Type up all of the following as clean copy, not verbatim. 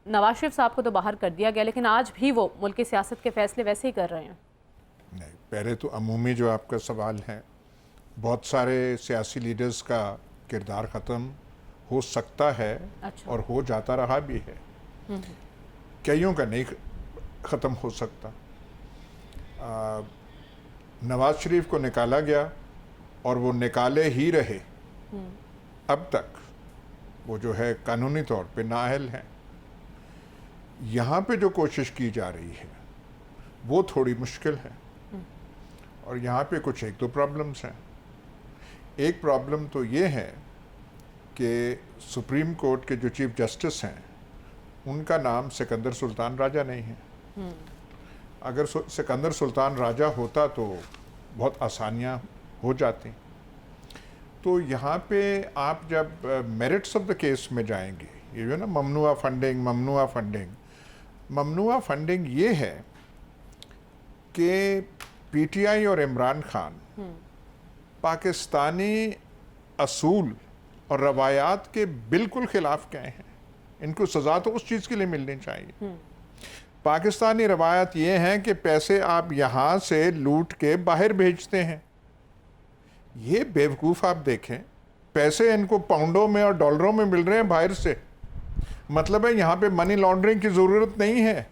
नवाज शरीफ साहब को तो बाहर कर दिया गया, लेकिन आज भी वो मुल्क की सियासत के फैसले वैसे ही कर रहे हैं। नहीं, पहले तो अमूमी जो आपका सवाल है, बहुत सारे सियासी लीडर्स का किरदार ख़त्म हो सकता है। अच्छा। और हो जाता रहा भी है। कईयों का नहीं ख़त्म हो सकता। नवाज शरीफ को निकाला गया और वो निकाले ही रहे। अब तक वो जो है कानूनी तौर पे नाअहल हैं। यहाँ पे जो कोशिश की जा रही है वो थोड़ी मुश्किल है। और यहाँ पे कुछ एक दो प्रॉब्लम्स हैं। एक प्रॉब्लम तो ये है कि सुप्रीम कोर्ट के जो चीफ जस्टिस हैं उनका नाम सिकंदर सुल्तान राजा नहीं है। अगर सिकंदर सुल्तान राजा होता तो बहुत आसानियाँ हो जाती। तो यहाँ पे आप जब मेरिट्स ऑफ द केस में जाएंगे, ये जो ना ममनुआ फंडिंग ये है कि पीटीआई और इमरान खान पाकिस्तानी असूल और रवायात के बिल्कुल खिलाफ गए हैं। इनको सज़ा तो उस चीज़ के लिए मिलनी चाहिए। पाकिस्तानी रवायत ये हैं कि पैसे आप यहाँ से लूट के बाहर भेजते हैं। ये बेवकूफ़ आप देखें, पैसे इनको पाउंडों में और डॉलरों में मिल रहे हैं बाहर से। मतलब है यहाँ पे मनी लॉन्ड्रिंग की ज़रूरत नहीं है,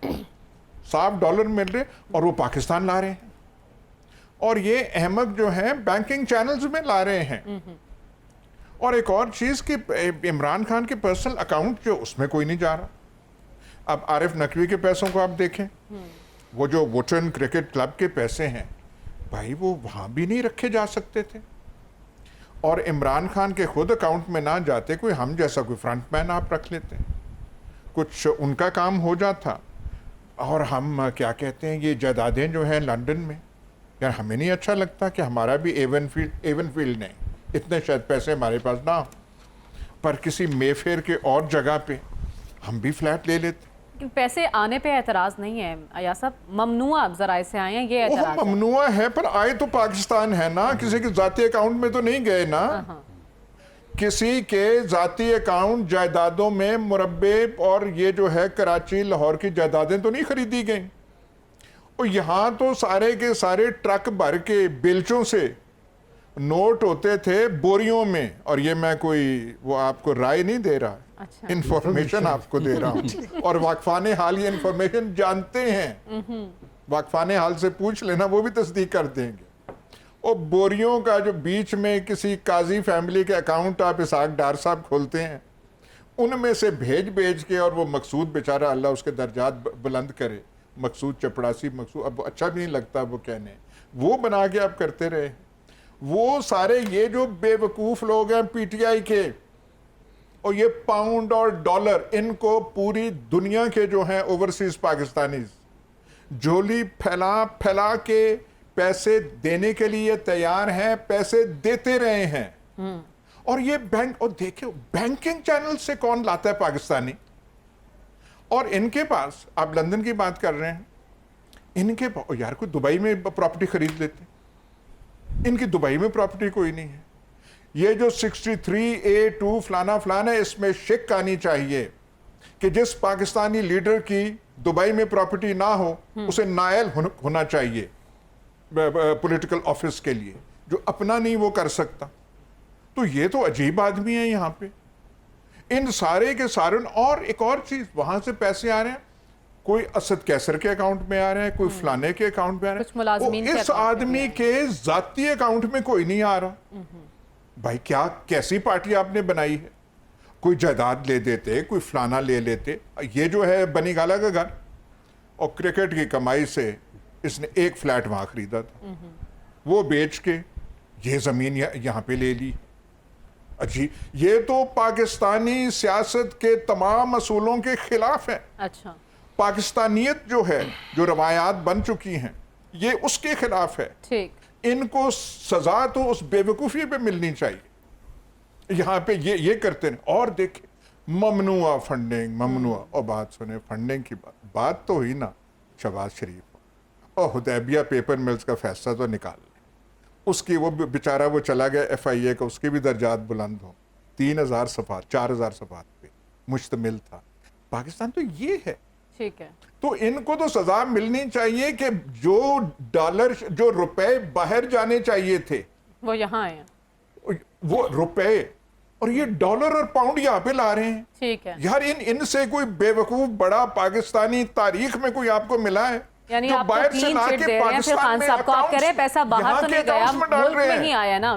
साफ डॉलर मिल रहे और वो पाकिस्तान ला रहे हैं। और ये अहमक जो है बैंकिंग चैनल्स में ला रहे हैं। और एक और चीज़ कि इमरान खान के पर्सनल अकाउंट जो उसमें कोई नहीं जा रहा। अब आरिफ नकवी के पैसों को आप देखें, वो जो वोटन क्रिकेट क्लब के पैसे हैं भाई, वो वहाँ भी नहीं रखे जा सकते थे। और इमरान खान के खुद अकाउंट में ना जाते, कोई हम जैसा कोई फ्रंटमैन आप रख लेते, कुछ उनका काम हो जाता। और हम क्या कहते हैं, ये जायदादें जो हैं लंदन में, यार हमें नहीं अच्छा लगता कि हमारा भी एवन फील्ड नहीं, इतने शायद पैसे हमारे पास ना हो, पर किसी मेफेयर के और जगह पे हम भी फ्लैट ले लेते। लेकिन पैसे आने पे एतराज़ नहीं है अया साहब, ममनुआ जराए से आए हैं, ये एतराज़ है। ममनुआ है पर आए तो पाकिस्तान है ना, किसी के जाती अकाउंट में तो नहीं गए ना। किसी के जाती अकाउंट जायदादों में मुरब्बे और ये जो है कराची लाहौर की जायदादें तो नहीं खरीदी गई। और यहाँ तो सारे के सारे ट्रक भर के बेलचों से नोट होते थे बोरियों में। और ये मैं कोई वो आपको राय नहीं दे रहा, अच्छा। इंफॉर्मेशन आपको दे रहा हूँ। और वाकफाने हाल ये इंफॉर्मेशन जानते हैं, वाकफाने हाल से पूछ लेना, वो भी तस्दीक कर देंगे। और बोरियों का जो बीच में किसी काजी फैमिली के अकाउंट आप इसाक डार साहब खोलते हैं, उनमें से भेज के, और वो मकसूद बेचारा अल्लाह उसके दर्जात बुलंद करे, मकसूद चपड़ासी, मकसूद अब अच्छा भी नहीं लगता वो कहने, वो बना के आप करते रहे। वो सारे ये जो बेवकूफ़ लोग हैं पीटीआई के, और ये पाउंड और डॉलर, इनको पूरी दुनिया के जो हैं ओवरसीज पाकिस्तानी झोली फैला के पैसे देने के लिए तैयार हैं, पैसे देते रहे हैं। और ये बैंक, और देखिए बैंकिंग चैनल से कौन लाता है पाकिस्तानी। और इनके पास, आप लंदन की बात कर रहे हैं, इनके यार कोई दुबई में प्रॉपर्टी खरीद लेते, इनकी दुबई में प्रॉपर्टी कोई नहीं है। ये जो 63A2 फलाना फलाना, इसमें शिक आनी चाहिए कि जिस पाकिस्तानी लीडर की दुबई में प्रॉपर्टी ना हो उसे नायल होना चाहिए पॉलिटिकल ऑफिस के लिए, जो अपना नहीं वो कर सकता। तो ये तो अजीब आदमी है यहाँ पे, इन सारे के सारे। और एक और चीज, वहां से पैसे आ रहे हैं, कोई असद कैसर के अकाउंट में आ रहे हैं, कोई फलाने के अकाउंट में आ रहे हैं, इस आदमी के जाती अकाउंट में कोई नहीं आ रहा। भाई क्या कैसी पार्टी आपने बनाई है? कोई जायदाद ले देते, कोई फलाना ले लेते। ये जो है बनी गाला का घर, और क्रिकेट की कमाई से इसने एक फ्लैट वहां खरीदा था, वो बेच के ये जमीन यहाँ पे ले ली। अच्छी, ये तो पाकिस्तानी सियासत के तमाम असूलों के खिलाफ है। अच्छा। पाकिस्तानियत जो है, जो रवायात बन चुकी हैं, ये उसके खिलाफ है। ठीक। इनको सजा तो उस बेवकूफ़ी पे मिलनी चाहिए। यहाँ पे ये करते हैं। और देखे ममनुआ फंडिंग, ममनुआ। और बात सुने, फंडिंग की बात तो हुई ना शहबाज शरीफ और हुदैबिया पेपर मिल्स का फैसला तो निकाल ले, उसकी वो बेचारा वो चला गया FIA का, उसके भी दर्जात बुलंद हो। 3000 सफ़ात 4000 सफ़ात पे मुश्तमिल था। पाकिस्तान तो ये है। ठीक है। तो इनको तो सजा मिलनी चाहिए कि जो डॉलर, जो रुपए बाहर जाने चाहिए थे वो यहाँ आए हैं। वो रुपए, और ये डॉलर और पाउंड यहाँ पे ला रहे हैं। ठीक है। यार इनसे कोई बेवकूफ बड़ा पाकिस्तानी तारीख में कोई आपको मिला है? यानी जो आप तो बाहर से क्लीन ला चिट के दे रहे हैं फिर पाकिस्तान खान में साहब को। आप कह रहे हैं पैसा बाहर यहाँ तो के नहीं गया, accounts में डाल मुल्क रहे में हैं। ही आया ना।